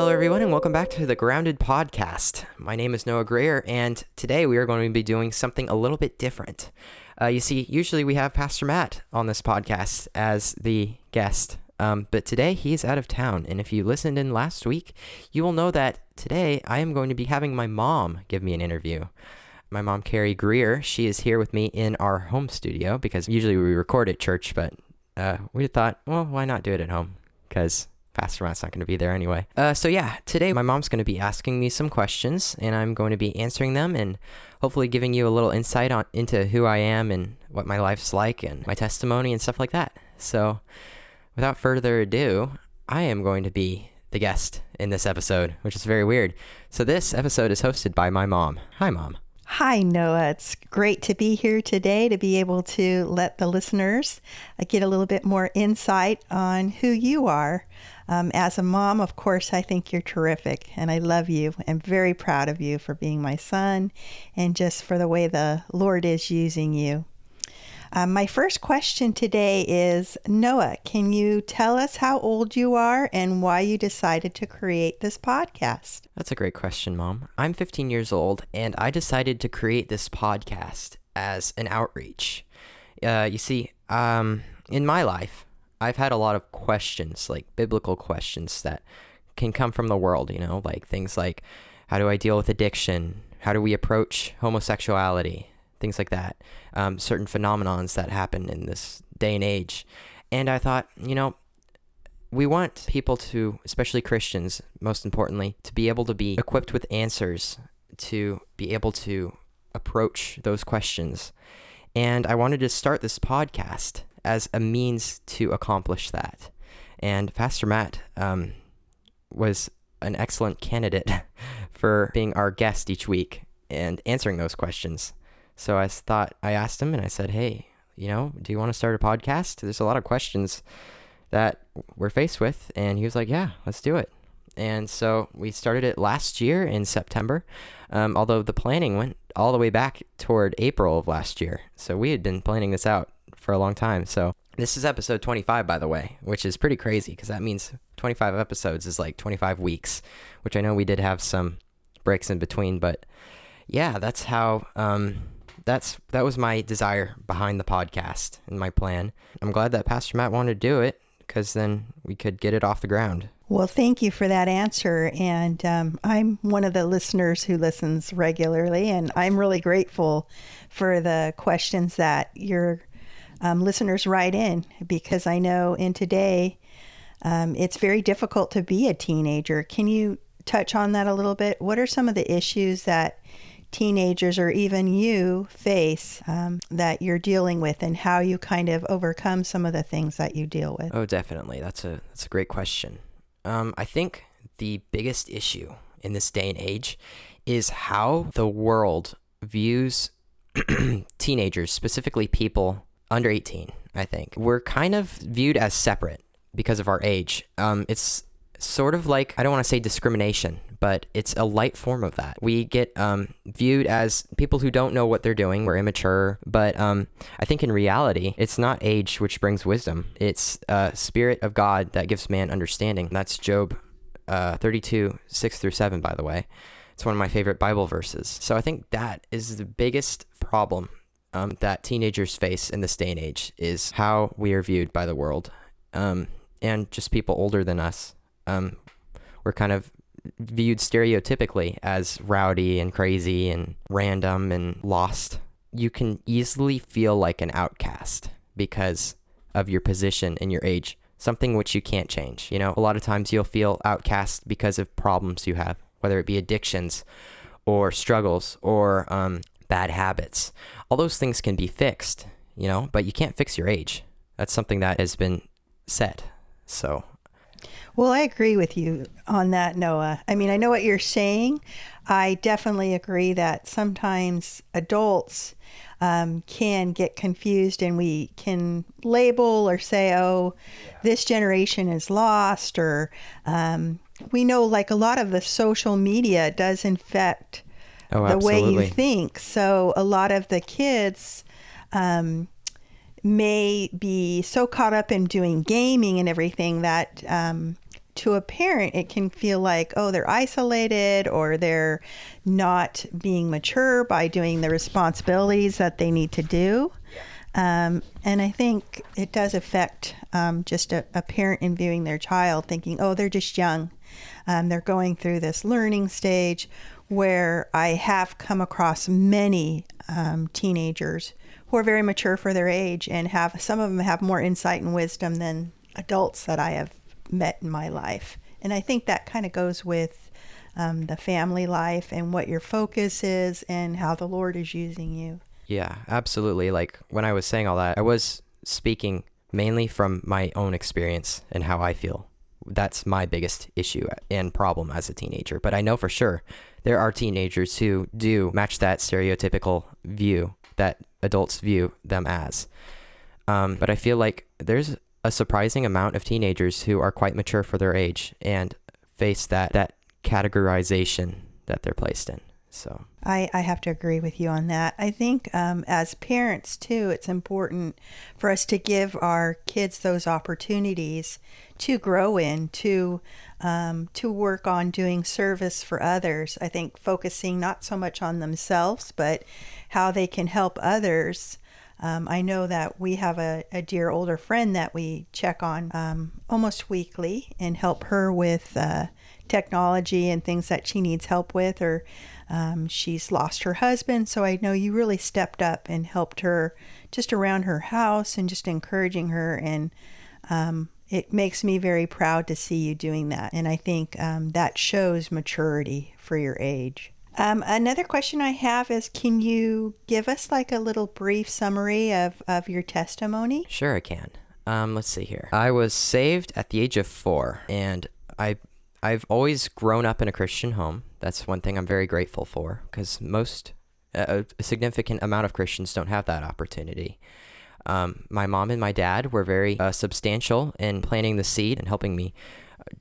Hello, everyone, and welcome back to the Grounded podcast. My name is Noah Greer, and today we are going to be doing something a little bit different. You see, usually we have Pastor Matt on this podcast as the guest, but today he's out of town, and if you listened in last week, you will know that today I am going to be having my mom give me an interview. My mom, Carrie Greer, she is here with me in our home studio, because usually we record at church, but we thought, well, why not do it at home? Because Pastor Matt's not going to be there anyway. So today my mom's going to be asking me some questions, and I'm going to be answering them and hopefully giving you a little insight into who I am and what my life's like and my testimony and stuff like that. So without further ado, I am going to be the guest in this episode, which is very weird. So this episode is hosted by my mom. Hi, Mom. Hi, Noah. It's great to be here today to be able to let the listeners get a little bit more insight on who you are. As a mom, of course, I think you're terrific, and I love you. I'm very proud of you for being my son and just for the way the Lord is using you. My first question today is, Noah, can you tell us how old you are and why you decided to create this podcast? That's a great question, Mom. I'm 15 years old, and I decided to create this podcast as an outreach. You see, in my life, I've had a lot of questions, like biblical questions that can come from the world, like things like, how do I deal with addiction? How do we approach homosexuality? Things like that. Certain phenomenons that happen in this day and age. And I thought, we want people to, especially Christians, most importantly, to be able to be equipped with answers, to be able to approach those questions. And I wanted to start this podcast as a means to accomplish that. And Pastor Matt was an excellent candidate for being our guest each week and answering those questions. So I asked him and I said, hey, do you want to start a podcast? There's a lot of questions that we're faced with. And he was like, yeah, let's do it. And so we started it last year in September, although the planning went all the way back toward April of last year. So we had been planning this out for a long time. So this is episode 25, by the way, which is pretty crazy because that means 25 episodes is like 25 weeks, which I know we did have some breaks in between, but yeah, that's how, that was my desire behind the podcast and my plan. I'm glad that Pastor Matt wanted to do it because then we could get it off the ground. Well, thank you for that answer. And I'm one of the listeners who listens regularly, and I'm really grateful for the questions that your listeners write in, because I know in today it's very difficult to be a teenager. Can you touch on that a little bit? What are some of the issues that teenagers or even you face that you're dealing with, and how you kind of overcome some of the things that you deal with? Oh, definitely. That's a great question. I think the biggest issue in this day and age is how the world views teenagers, specifically people under 18, I think. We're kind of viewed as separate because of our age. It's sort of like, I don't want to say discrimination, but it's a light form of that. We get viewed as people who don't know what they're doing. We're immature, but I think in reality, it's not age which brings wisdom. It's Spirit of God that gives man understanding. That's Job 32, 6 through 7, by the way. It's one of my favorite Bible verses. So I think that is the biggest problem that teenagers face in this day and age, is how we are viewed by the world. And just people older than us. We're kind of viewed stereotypically as rowdy and crazy and random and lost. You can easily feel like an outcast because of your position and your age, something which you can't change. A lot of times you'll feel outcast because of problems you have, whether it be addictions or struggles or bad habits. All those things can be fixed, but you can't fix your age. That's something that has been said. So Well, I agree with you on that, Noah. I mean, I know what you're saying. I definitely agree that sometimes adults can get confused, and we can label or say, this generation is lost, or we know like a lot of the social media does infect the way you think. So a lot of the kids may be so caught up in doing gaming and everything that to a parent, it can feel like, oh, they're isolated or they're not being mature by doing the responsibilities that they need to do. And I think it does affect just a parent in viewing their child thinking, oh, they're just young. They're going through this learning stage, where I have come across many teenagers who are very mature for their age, and some of them have more insight and wisdom than adults that I have met in my life. And I think that kind of goes with the family life and what your focus is and how the Lord is using you. Yeah, absolutely. Like when I was saying all that, I was speaking mainly from my own experience and how I feel. That's my biggest issue and problem as a teenager. But I know for sure there are teenagers who do match that stereotypical view that adults view them as. But I feel like there's a surprising amount of teenagers who are quite mature for their age and face that categorization that they're placed in. So I have to agree with you on that. I think as parents, too, it's important for us to give our kids those opportunities to grow in, to work on doing service for others. I think focusing not so much on themselves, but how they can help others. I know that we have a dear older friend that we check on almost weekly and help her with technology and things that she needs help with, or she's lost her husband. So I know you really stepped up and helped her just around her house and just encouraging her. And it makes me very proud to see you doing that. And I think that shows maturity for your age. Another question I have is, can you give us like a little brief summary of your testimony? Sure, I can. Let's see here. I was saved at the age of 4, and I've always grown up in a Christian home. That's one thing I'm very grateful for, because a significant amount of Christians don't have that opportunity. My mom and my dad were very substantial in planting the seed and helping me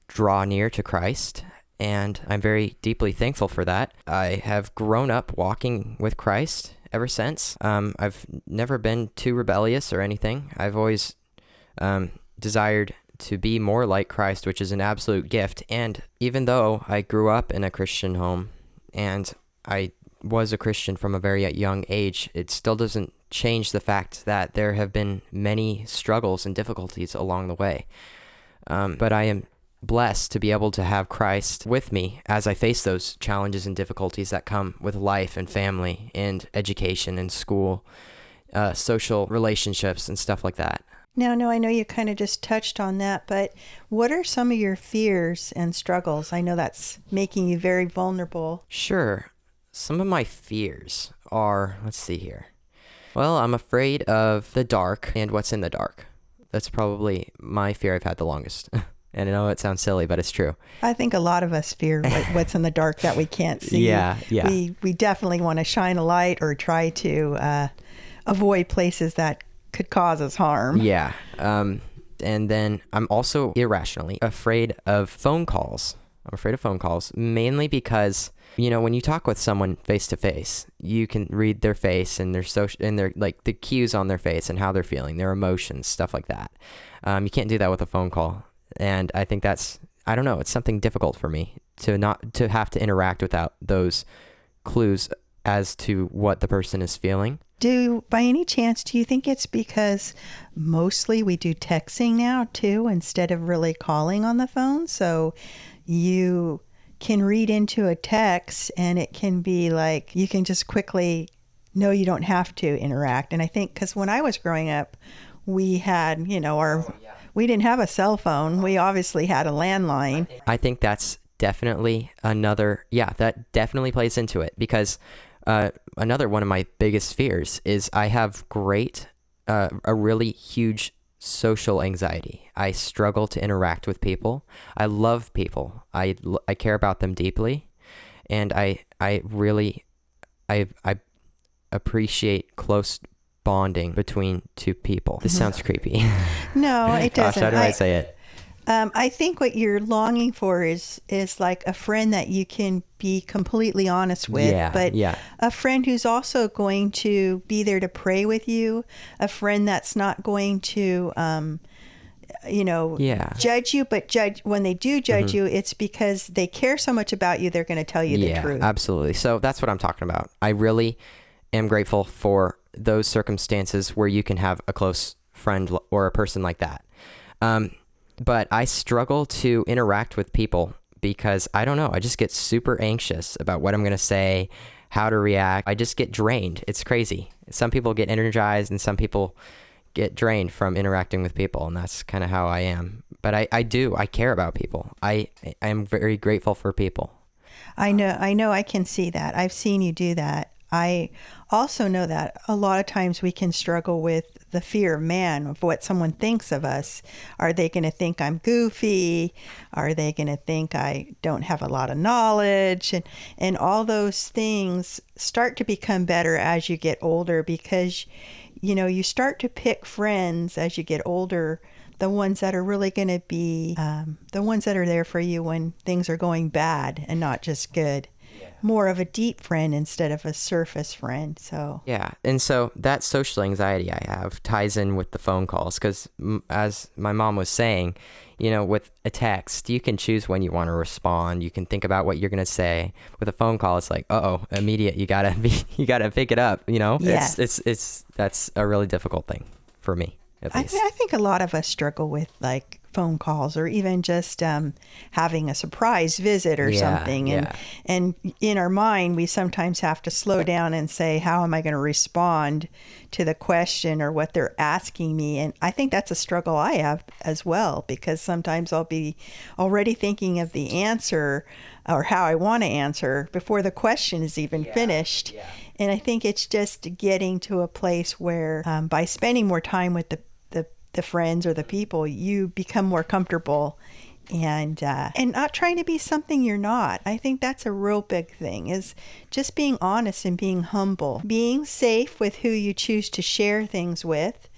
draw near to Christ, and I'm very deeply thankful for that. I have grown up walking with Christ ever since. I've never been too rebellious or anything. I've always desired to be more like Christ, which is an absolute gift. And even though I grew up in a Christian home and I was a Christian from a very young age, it still doesn't change the fact that there have been many struggles and difficulties along the way. But I am blessed to be able to have Christ with me as I face those challenges and difficulties that come with life and family and education and school, social relationships and stuff like that. Now, no, I know you kind of just touched on that, but what are some of your fears and struggles? I know that's making you very vulnerable. Sure. Some of my fears are, let's see here. Well, I'm afraid of the dark and what's in the dark. That's probably my fear I've had the longest. And I know it sounds silly, but it's true. I think a lot of us fear what's in the dark that we can't see. Yeah. We definitely want to shine a light or try to avoid places that could cause us harm. Yeah. And then I'm also irrationally afraid of phone calls. I'm afraid of phone calls, mainly because, when you talk with someone face to face, you can read their face and their like the cues on their face and how they're feeling, their emotions, stuff like that. You can't do that with a phone call. And I think it's something difficult for me to have to interact without those clues as to what the person is feeling. By any chance, do you think it's because mostly we do texting now too, instead of really calling on the phone? So you can read into a text and it can be like, you can just quickly, no, you don't have to interact. And I think because when I was growing up, we had, we didn't have a cell phone. We obviously had a landline. I think that's definitely that definitely plays into it, because another one of my biggest fears is I have a really huge social anxiety. I struggle to interact with people. I love people. I care about them deeply, and I really appreciate close bonding between two people. This sounds creepy. No, it doesn't. Gosh, how do I say it? I think what you're longing for is like a friend that you can be completely honest with, a friend who's also going to be there to pray with you, a friend that's not going to Yeah. judge you, but when they do judge you, it's because they care so much about you, they're going to tell you the truth. Absolutely. So that's what I'm talking about. I really am grateful for those circumstances where you can have a close friend or a person like that. But I struggle to interact with people because I don't know. I just get super anxious about what I'm going to say, how to react. I just get drained. It's crazy. Some people get energized and some people get drained from interacting with people. And that's kind of how I am. But I care about people. I am very grateful for people. I know I can see that. I've seen you do that. I also know that a lot of times we can struggle with the fear of man, of what someone thinks of us. Are they going to think I'm goofy? Are they going to think I don't have a lot of knowledge? And all those things start to become better as you get older because, you start to pick friends as you get older, the ones that are really going to be the ones that are there for you when things are going bad and not just good. More of a deep friend instead of a surface friend. So yeah, and so that social anxiety I have ties in with the phone calls because as my mom was saying, with a text you can choose when you want to respond. You can think about what you're gonna say. With a phone call, it's like immediate. You gotta pick it up. Yes. It's that's a really difficult thing for me. At least. I think a lot of us struggle with like phone calls or even just having a surprise visit or something. And in our mind, we sometimes have to slow down and say, how am I going to respond to the question or what they're asking me? And I think that's a struggle I have as well, because sometimes I'll be already thinking of the answer or how I want to answer before the question is even finished. Yeah. And I think it's just getting to a place where by spending more time with the friends or the people, you become more comfortable and not trying to be something you're not. I think that's a real big thing, is just being honest and being humble, being safe with who you choose to share things with.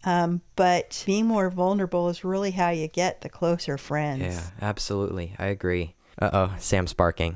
But being more vulnerable is really how you get the closer friends. Yeah, absolutely. I agree. Uh-oh, Sam's barking.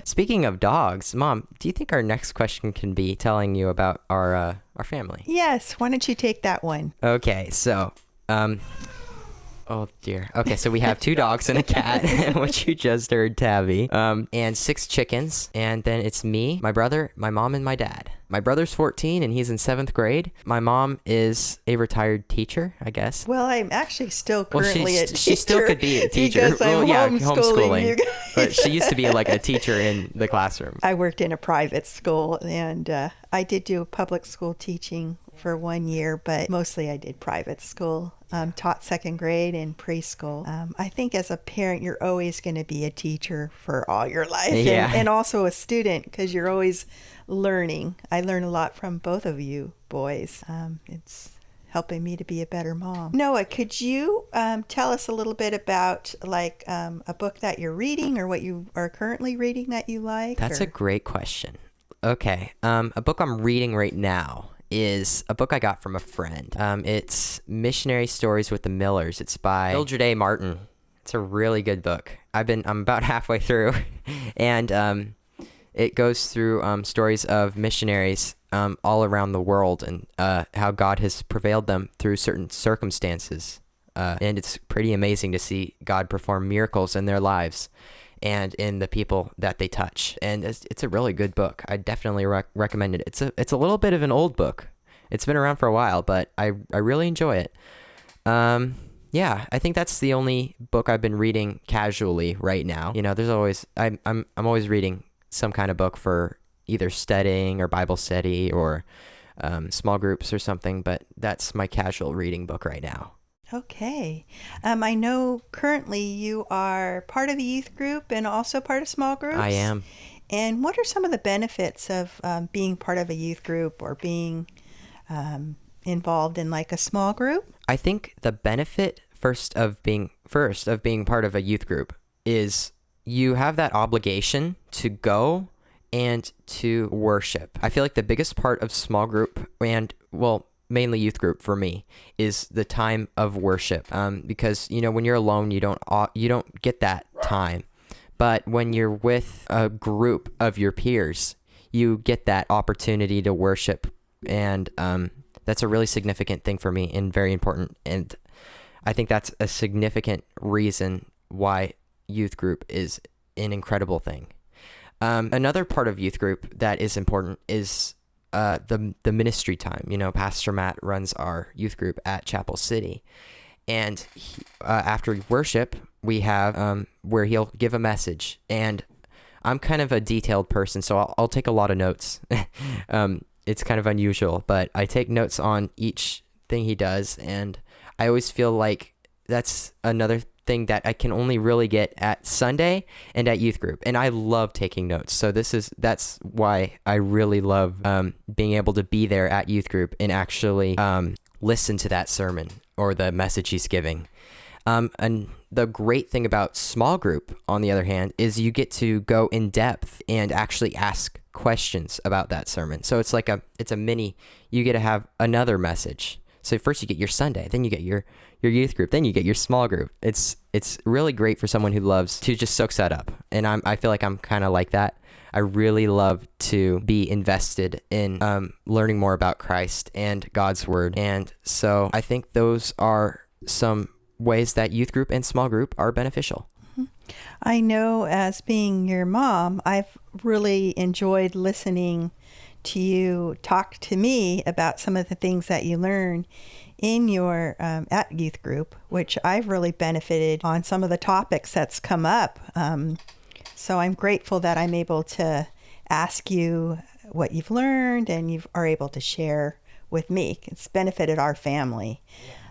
Speaking of dogs, Mom, do you think our next question can be telling you about our family? Yes, why don't you take that one? Okay, so, oh dear. Okay, so we have 2 dogs and a cat, which you just heard, Tabby, and 6 chickens, and then it's me, my brother, my mom, and my dad. My brother's 14 and he's in 7th grade. My mom is a retired teacher, I guess. Well, I'm actually still currently a teacher. She still could be a teacher. Because I'm homeschooling. But she used to be like a teacher in the classroom. I worked in a private school and I did do public school teaching for 1 year, but mostly I did private school. Taught 2nd grade and preschool. I think as a parent, you're always going to be a teacher for all your life. Yeah. And also a student, because you're always learning. I learn a lot from both of you boys. It's helping me to be a better mom. Noah, could you tell us a little bit about a book that you're reading or what you are currently reading that you like? That's a great question. Okay. A book I'm reading right now is a book I got from a friend. It's Missionary Stories with the Millers. It's by Mildred A. Martin. It's a really good book. I'm about halfway through, and it goes through stories of missionaries all around the world and how God has prevailed them through certain circumstances. And it's pretty amazing to see God perform miracles in their lives and in the people that they touch. And it's a really good book. I definitely recommend it. It's a little bit of an old book. It's been around for a while, but I really enjoy it. Yeah, I think that's the only book I've been reading casually right now. There's always I'm always reading some kind of book for either studying or Bible study or small groups or something, but that's my casual reading book right now. Okay. I know currently you are part of a youth group and also part of small groups. I am. And what are some of the benefits of being part of a youth group or being involved in like a small group? I think the benefit of being part of a youth group is you have that obligation to go and to worship. I feel like the biggest part of small group and, well, mainly youth group for me is the time of worship. Because, when you're alone, you don't get that time. But when you're with a group of your peers, you get that opportunity to worship. And that's a really significant thing for me and very important. And I think that's a significant reason why youth group is an incredible thing. Another part of youth group that is important is the ministry time. Pastor Matt runs our youth group at Chapel City, and after worship, we have where he'll give a message. And I'm kind of a detailed person, so I'll take a lot of notes. It's kind of unusual, but I take notes on each thing he does, and I always feel like that's another thing that I can only really get at Sunday and at youth group. And I love taking notes. So that's why I really love being able to be there at youth group and actually listen to that sermon or the message he's giving. And the great thing about small group, on the other hand, is you get to go in depth and actually ask questions about that sermon. So it's like it's a mini, you get to have another message. So first you get your Sunday, then you get your youth group, then you get your small group. It's really great for someone who loves to just soak that up. And I feel like I'm kind of like that. I really love to be invested in learning more about Christ and God's word. And so I think those are some ways that youth group and small group are beneficial. I know, as being your mom, I've really enjoyed listening to you talk to me about some of the things that you learn in your at youth group, which I've really benefited on some of the topics that's come up. So I'm grateful that I'm able to ask you what you've learned and you are able to share with me. It's benefited our family.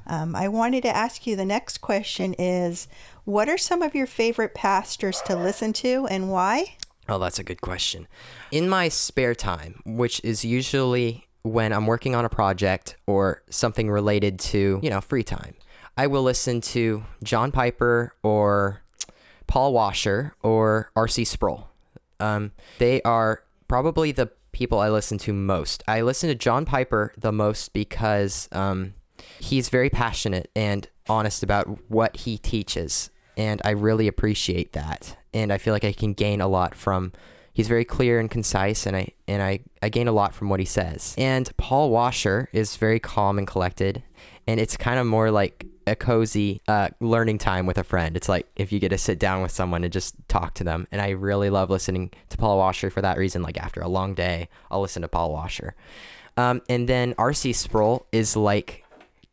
I wanted to ask you, the next question is, what are some of your favorite pastors to listen to and why? Oh, that's a good question. In my spare time, which is usually when I'm working on a project or something related to, free time, I will listen to John Piper or Paul Washer or R.C. Sproul. They are probably the people I listen to most. I listen to John Piper the most because he's very passionate and honest about what he teaches, and I really appreciate that. And I feel like I can gain a lot from. He's very clear and concise, and I gain a lot from what he says. And Paul Washer is very calm and collected, and it's kind of more like a cozy learning time with a friend. It's like if you get to sit down with someone and just talk to them. And I really love listening to Paul Washer for that reason. Like after a long day, I'll listen to Paul Washer. And then R.C. Sproul is like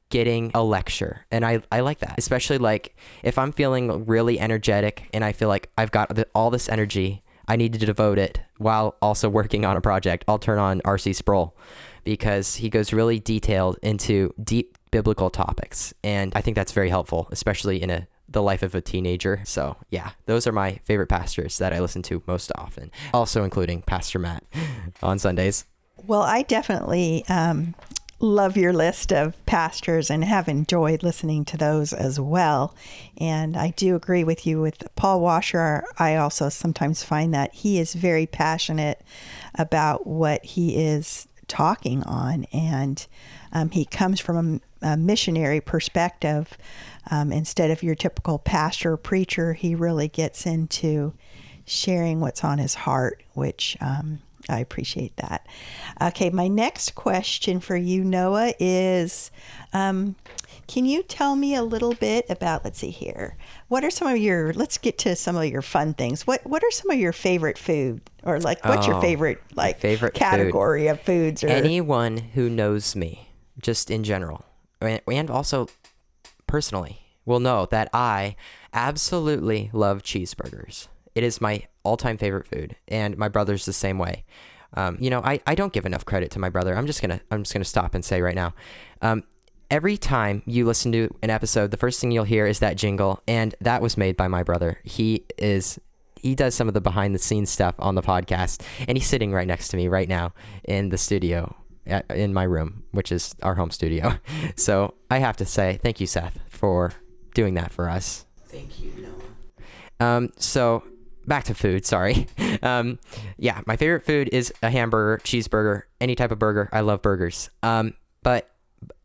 getting a lecture, and I like that, especially like if I'm feeling really energetic and I feel like I've got all this energy, I need to devote it while also working on a project, I'll turn on R.C. Sproul because he goes really detailed into deep biblical topics, and I think that's very helpful, especially in the life of a teenager. So yeah, those are my favorite pastors that I listen to most often, also including Pastor Matt on Sundays. Well, I definitely love your list of pastors and have enjoyed listening to those as well. And I do agree with you with Paul Washer. I also sometimes find that he is very passionate about what he is talking on. And he comes from a missionary perspective. Instead of your typical pastor or preacher, he really gets into sharing what's on his heart, which I appreciate that. Okay, my next question for you, Noah, is can you tell me a little bit about, let's see here, what are some of your, let's get to some of your fun things. What are some of your favorite food? Or like, what's your favorite category of foods? Or Anyone who knows me, just in general, and also personally, will know that I absolutely love cheeseburgers. It is my all-time favorite food, and my brother's the same way. I don't give enough credit to my brother. I'm just gonna stop and say right now, every time you listen to an episode, the first thing you'll hear is that jingle, and that was made by my brother. He does some of the behind-the-scenes stuff on the podcast, and he's sitting right next to me right now in the studio in my room, which is our home studio. So I have to say thank you, Seth, for doing that for us. Thank you, Noah. So back to food, sorry. Yeah, my favorite food is a hamburger, cheeseburger, any type of burger. I love burgers. But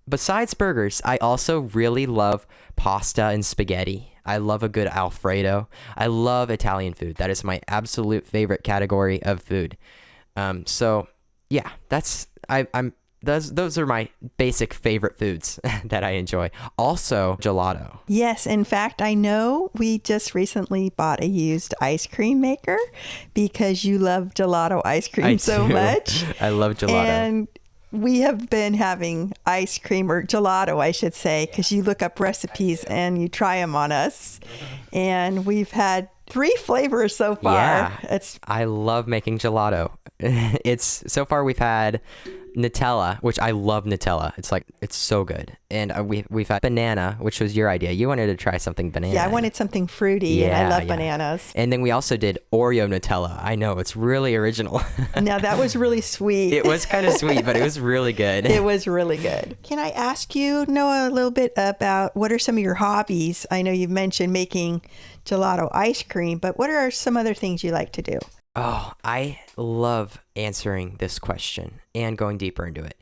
besides burgers, I also really love pasta and spaghetti. I love a good Alfredo. I love Italian food. That is my absolute favorite category of food. So yeah, those are my basic favorite foods that I enjoy. Also, gelato. Yes, in fact, I know we just recently bought a used ice cream maker because you love gelato ice cream I so do. much. I love gelato. And we have been having ice cream, or gelato, I should say, because you look up recipes and you try them on us. And we've had 3 flavors so far. Yeah, I love making gelato. So far we've had Nutella, which I love Nutella. It's so good. And we've had banana, which was your idea. You wanted to try something banana. Yeah, I wanted something fruity, and I love bananas. And then we also did Oreo Nutella. I know, it's really original. Now, that was really sweet. It was kind of sweet, but it was really good. It was really good. Can I ask you, Noah, a little bit about what are some of your hobbies? I know you've mentioned making gelato ice cream, but what are some other things you like to do? Oh, I love answering this question and going deeper into it.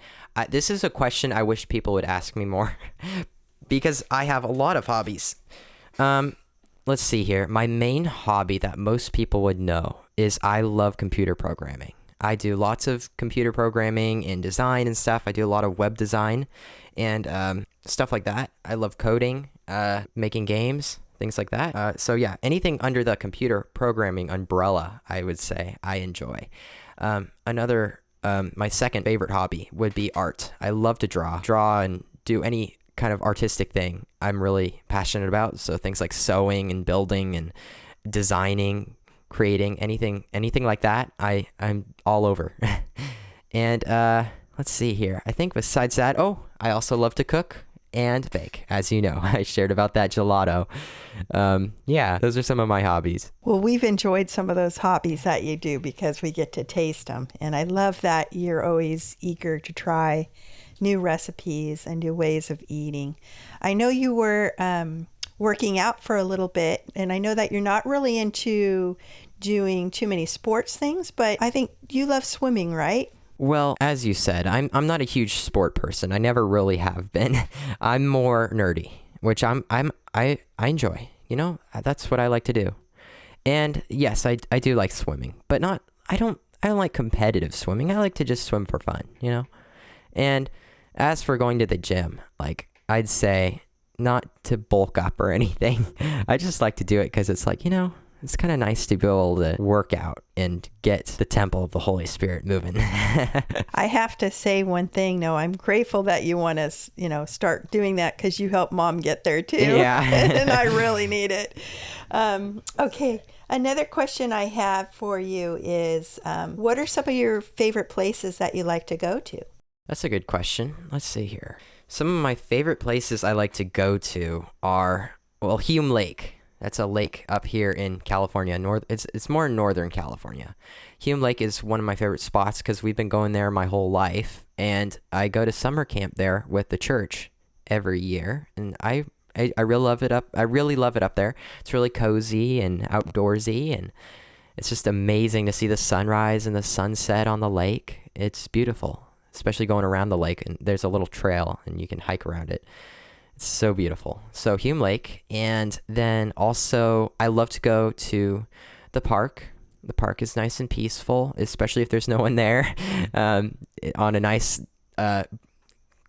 This is a question I wish people would ask me more because I have a lot of hobbies. Let's see here. My main hobby that most people would know is I love computer programming. I do lots of computer programming and design and stuff. I do a lot of web design and stuff like that. I love coding, making games, things like that. So yeah, anything under the computer programming umbrella, I would say I enjoy. My second favorite hobby would be art. I love to draw and do any kind of artistic thing I'm really passionate about. So things like sewing and building and designing, creating, anything like that, I'm all over. And let's see here. I think besides that, I also love to cook and bake. As you know, I shared about that gelato. Yeah, those are some of my hobbies. Well, we've enjoyed some of those hobbies that you do because we get to taste them. And I love that you're always eager to try new recipes and new ways of eating. I know you were working out for a little bit, and I know that you're not really into doing too many sports things, but I think you love swimming, right? Well, as you said, I'm not a huge sport person. I never really have been. I'm more nerdy, which I enjoy. You know, that's what I like to do. And yes, I do like swimming, but I don't like competitive swimming. I like to just swim for fun, you know? And as for going to the gym, like I'd say not to bulk up or anything. I just like to do it because it's like, you know, it's kind of nice to be able to work out and get the temple of the Holy Spirit moving. I have to say one thing, though. I'm grateful that you want to, start doing that because you helped Mom get there too. Yeah. And I really need it. Okay. Another question I have for you is, what are some of your favorite places that you like to go to? That's a good question. Let's see here. Some of my favorite places I like to go to are, Hume Lake. That's a lake up here in California. It's more in Northern California. Hume Lake is one of my favorite spots because we've been going there my whole life, and I go to summer camp there with the church every year, and I really love it up. I really love it up there. It's really cozy and outdoorsy, and it's just amazing to see the sunrise and the sunset on the lake. It's beautiful, especially going around the lake, and there's a little trail, and you can hike around it. It's so beautiful. So Hume Lake. And then also I love to go to the park. The park is nice and peaceful, especially if there's no one there. On a nice,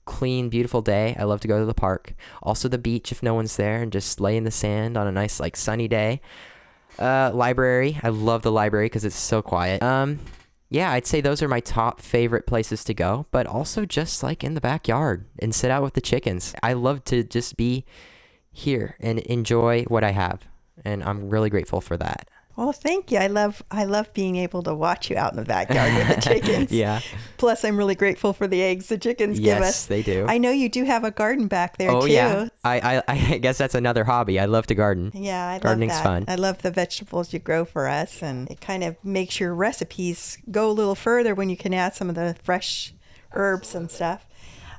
clean, beautiful day, I love to go to the park. Also the beach if no one's there, and just lay in the sand on a nice sunny day. Library. I love the library because it's so quiet. Yeah, I'd say those are my top favorite places to go, but also just in the backyard and sit out with the chickens. I love to just be here and enjoy what I have, and I'm really grateful for that. Well, thank you. I love being able to watch you out in the backyard with the chickens. Yeah. Plus, I'm really grateful for the eggs the chickens give us. Yes, they do. I know you do have a garden back there, too. Oh, yeah. I guess that's another hobby. I love to garden. Yeah, I love Gardening's that. fun. I love the vegetables you grow for us, and it kind of makes your recipes go a little further when you can add some of the fresh herbs and stuff.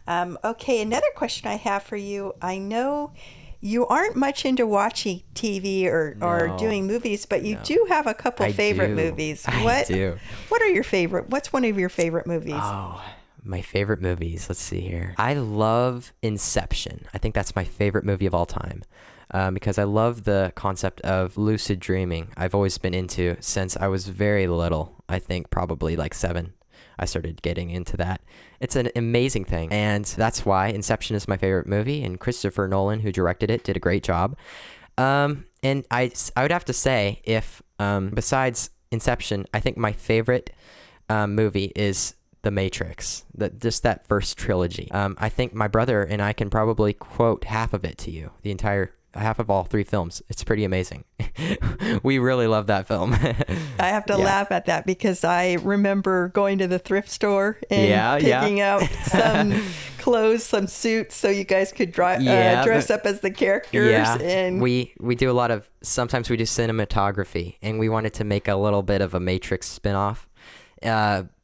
Okay, another question I have for you. I know you aren't much into watching TV or doing movies, but you do have a couple favorite movies. I do. What are your favorite? What's one of your favorite movies? Oh, my favorite movies. Let's see here. I love Inception. I think that's my favorite movie of all time because I love the concept of lucid dreaming. I've always been into since I was very little. I think probably 7. I started getting into that. It's an amazing thing, and that's why Inception is my favorite movie, and Christopher Nolan, who directed it, did a great job. And I would have to say, if besides Inception, I think my favorite movie is The Matrix, just that first trilogy. I think my brother and I can probably quote half of it to you, the entire half of all three films. It's pretty amazing. We really love that film. I have to laugh at that because I remember going to the thrift store and picking out some clothes, some suits, so you guys could dress up as the characters. Yeah, and we do a lot of, sometimes we do cinematography, and we wanted to make a little bit of a Matrix spinoff.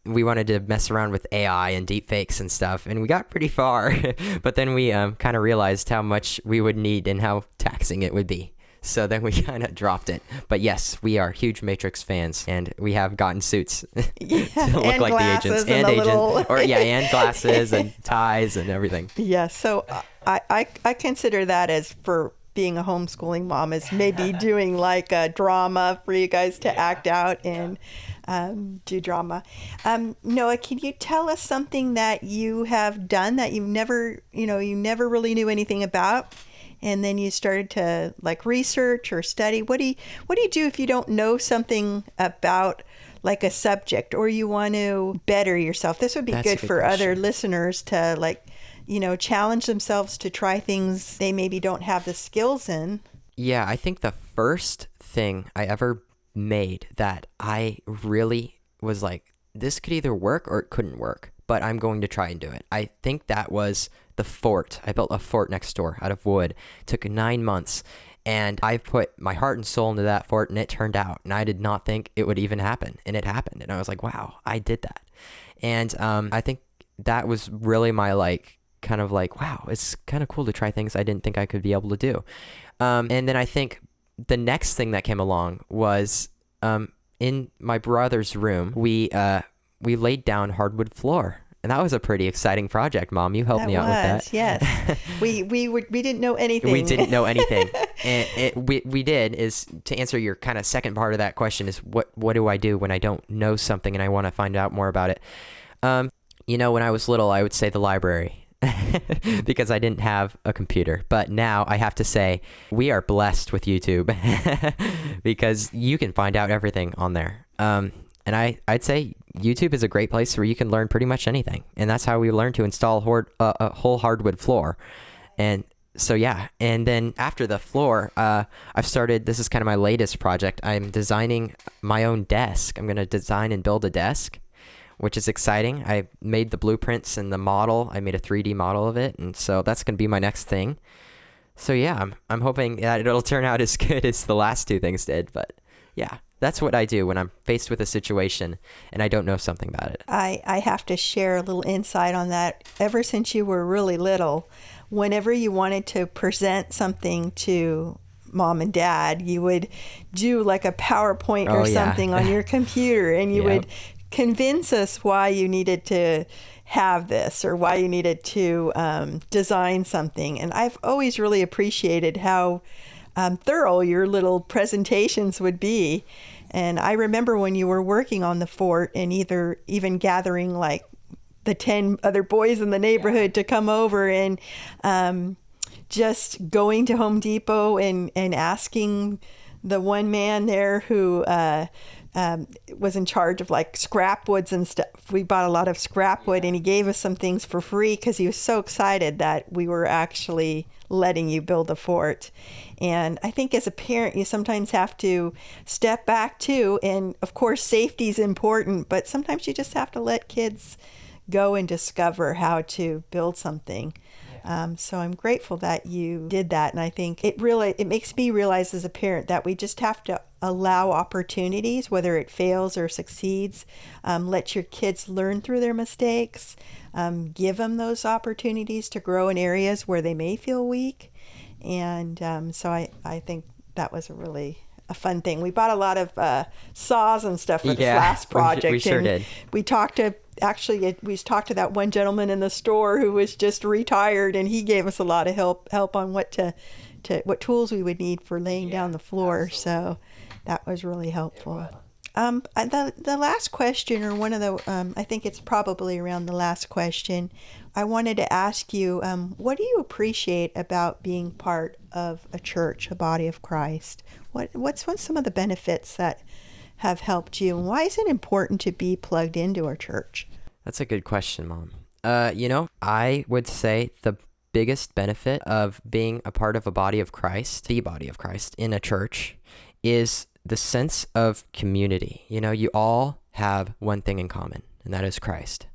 We wanted to mess around with AI and deepfakes and stuff, and we got pretty far, but then we kind of realized how much we would need and how taxing it would be. So then we kind of dropped it. But yes, we are huge Matrix fans, and we have gotten suits to look like the agents and and glasses and ties and everything. Yeah, so I consider that as, for being a homeschooling mom, is maybe doing like a drama for you guys to act out and do drama. Noah, can you tell us something that you have done that you never really knew anything about, and then you started to like research or study? What do you do if you don't know something about like a subject, or you want to better yourself? This would be good for question. Other listeners to challenge themselves to try things they maybe don't have the skills in. Yeah, I think the first thing I ever made that I really was like, this could either work or it couldn't work, but I'm going to try and do it. I think that was the fort. I built a fort next door out of wood. It took 9 months, and I put my heart and soul into that fort, and it turned out, and I did not think it would even happen, and it happened, and I was like, wow, I did that. And I think that was really my wow, it's kind of cool to try things I didn't think I could be able to do. And then I think the next thing that came along was in my brother's room, we laid down hardwood floor. And that was a pretty exciting project, Mom. You helped me out with that. Yes. we didn't know anything. We didn't know anything. And we did, is to answer your kind of second part of that question, is what do I do when I don't know something and I want to find out more about it? When I was little, I would say the library. Because I didn't have a computer. But now I have to say we are blessed with YouTube because you can find out everything on there. And I'd say YouTube is a great place where you can learn pretty much anything. And that's how we learned to install a whole hardwood floor. And so, yeah. And then after the floor, I've started, this is kind of my latest project. I'm designing my own desk. I'm going to design and build a desk, which is exciting. I made the blueprints and the model. I made a 3D model of it, and so that's going to be my next thing. So yeah, I'm hoping that it'll turn out as good as the last two things did. But yeah, that's what I do when I'm faced with a situation and I don't know something about it. I have to share a little insight on that. Ever since you were really little, whenever you wanted to present something to Mom and Dad, you would do like a PowerPoint or something on your computer, and you would convince us why you needed to have this or why you needed to design something. And I've always really appreciated how thorough your little presentations would be. And I remember when you were working on the fort and even gathering like the 10 other boys in the neighborhood to come over, and just going to Home Depot and asking the one man there who was in charge of like scrap woods and stuff. We bought a lot of scrap wood, and he gave us some things for free because he was so excited that we were actually letting you build a fort. And I think as a parent, you sometimes have to step back too. And of course, safety is important, but sometimes you just have to let kids go and discover how to build something. So I'm grateful that you did that. And I think it makes me realize as a parent that we just have to allow opportunities, whether it fails or succeeds. Let your kids learn through their mistakes. Give them those opportunities to grow in areas where they may feel weak. And so I think that was a fun thing. We bought a lot of saws and stuff for this last project. We sure did. We talked to that one gentleman in the store who was just retired, and he gave us a lot of help on what tools we would need for laying down the floor. Absolutely. So that was really helpful. The last question, or one of the, I think it's probably around the last question, I wanted to ask you, what do you appreciate about being part of a church, a body of Christ? What's some of the benefits that have helped you, and why is it important to be plugged into a church? That's a good question, Mom. I would say the biggest benefit of being a part of a body of Christ, the body of Christ in a church, is the sense of community. You all have one thing in common, and that is Christ.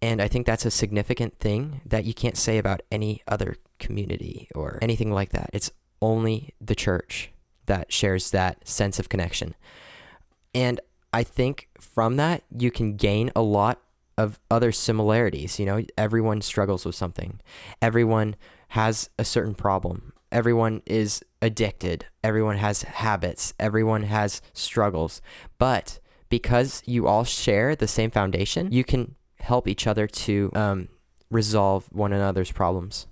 And I think that's a significant thing that you can't say about any other community or anything like that. It's only the church that shares that sense of connection. And I think from that, you can gain a lot of other similarities. Everyone struggles with something. Everyone has a certain problem. Everyone is addicted. Everyone has habits. Everyone has struggles. But because you all share the same foundation, you can help each other to resolve one another's problems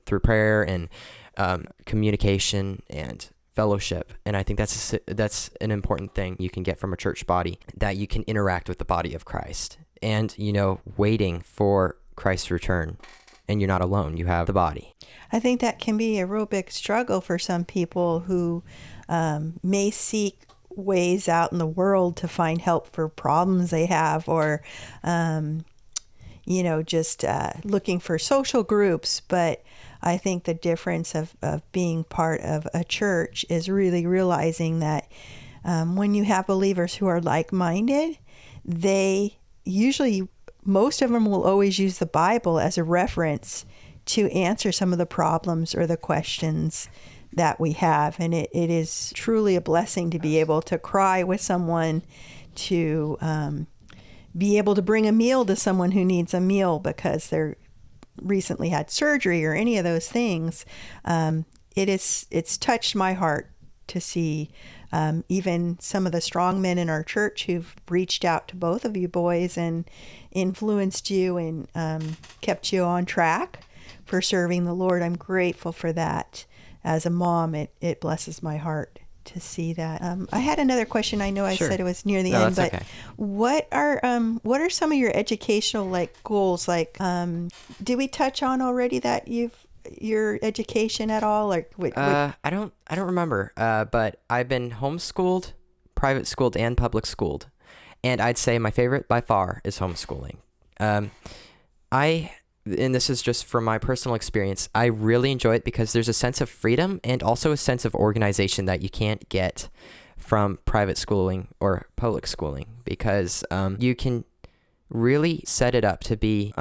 through prayer and communication and fellowship. And I think that's an important thing you can get from a church body, that you can interact with the body of Christ and, waiting for Christ's return. And you're not alone. You have the body. I think that can be a real big struggle for some people who may seek ways out in the world to find help for problems they have, or just looking for social groups. But I think the difference of being part of a church is really realizing that when you have believers who are like-minded, they usually, most of them will always use the Bible as a reference to answer some of the problems or the questions that we have. And it is truly a blessing to be able to cry with someone, to be able to bring a meal to someone who needs a meal because they're recently had surgery or any of those things. It's touched my heart to see even some of the strong men in our church who've reached out to both of you boys and influenced you and kept you on track for serving the Lord. I'm grateful for that. As a mom, it blesses my heart to see that. I had another question. I know I Sure. said it was near the No, end, that's but okay. what are some of your educational goals? Did we touch on already that your education at all? I don't remember. But I've been homeschooled, private schooled, and public schooled, and I'd say my favorite by far is homeschooling. And this is just from my personal experience, I really enjoy it because there's a sense of freedom and also a sense of organization that you can't get from private schooling or public schooling, because you can really set it up to be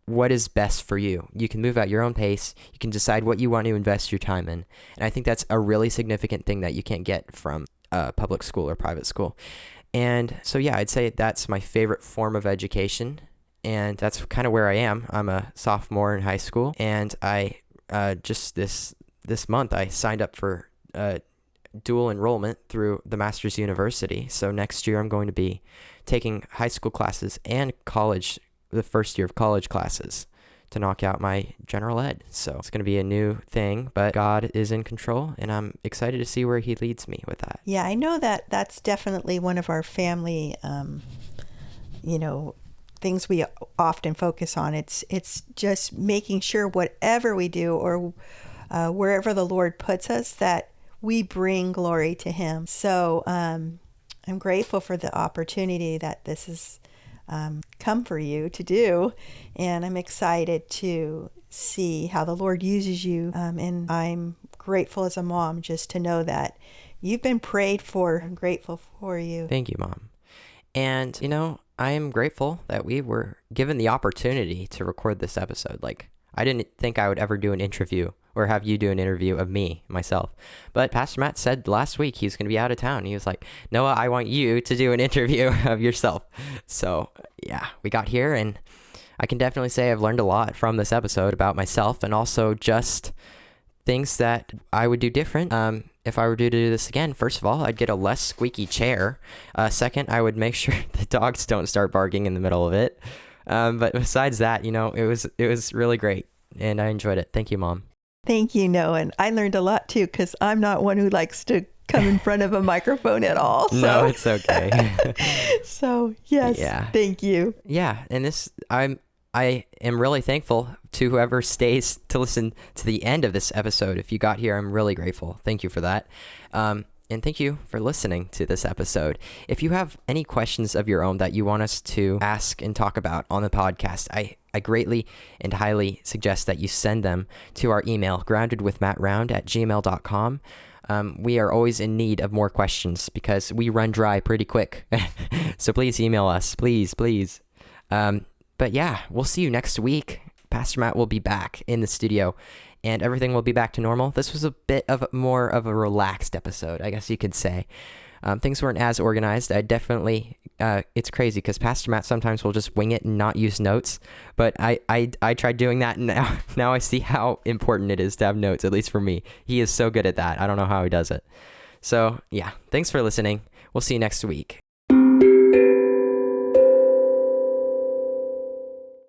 what is best for you. You can move at your own pace. You can decide what you want to invest your time in. And I think that's a really significant thing that you can't get from public school or private school. And so, yeah, I'd say that's my favorite form of education. And that's kind of where I am. I'm a sophomore in high school, and I just this month I signed up for dual enrollment through the Master's University. So next year I'm going to be taking high school classes and college, the first year of college classes, to knock out my general ed. So it's going to be a new thing, but God is in control, and I'm excited to see where He leads me with that. Yeah, I know that that's definitely one of our family, things we often focus on. It's just making sure whatever we do or wherever the Lord puts us, that we bring glory to Him. So I'm grateful for the opportunity that this has come for you to do, and I'm excited to see how the Lord uses you. And I'm grateful as a mom just to know that you've been prayed for. I'm grateful for you. Thank you, Mom. And, I am grateful that we were given the opportunity to record this episode. I didn't think I would ever do an interview or have you do an interview of myself. But Pastor Matt said last week he's going to be out of town. He was like, Noah, I want you to do an interview of yourself. So, yeah, we got here, and I can definitely say I've learned a lot from this episode about myself, and also just things that I would do different if I were to do this again. First of all, I'd get a less squeaky chair. Second, I would make sure the dogs don't start barking in the middle of it. But besides that, it was really great, and I enjoyed it. Thank you, Mom. Thank you, Noah. And I learned a lot too, because I'm not one who likes to come in front of a microphone at all. So. No, it's okay. So yes, Yeah. thank you. Yeah, and I am really thankful to whoever stays to listen to the end of this episode. If you got here, I'm really grateful. Thank you for that. And thank you for listening to this episode. If you have any questions of your own that you want us to ask and talk about on the podcast, I greatly and highly suggest that you send them to our email, groundedwithmattround@gmail.com. We are always in need of more questions because we run dry pretty quick. So please email us, please. But yeah, we'll see you next week. Pastor Matt will be back in the studio and everything will be back to normal. This was a bit of more of a relaxed episode, I guess you could say. Things weren't as organized. I definitely, it's crazy because Pastor Matt sometimes will just wing it and not use notes. But I tried doing that, and now I see how important it is to have notes, at least for me. He is so good at that. I don't know how he does it. So yeah, thanks for listening. We'll see you next week.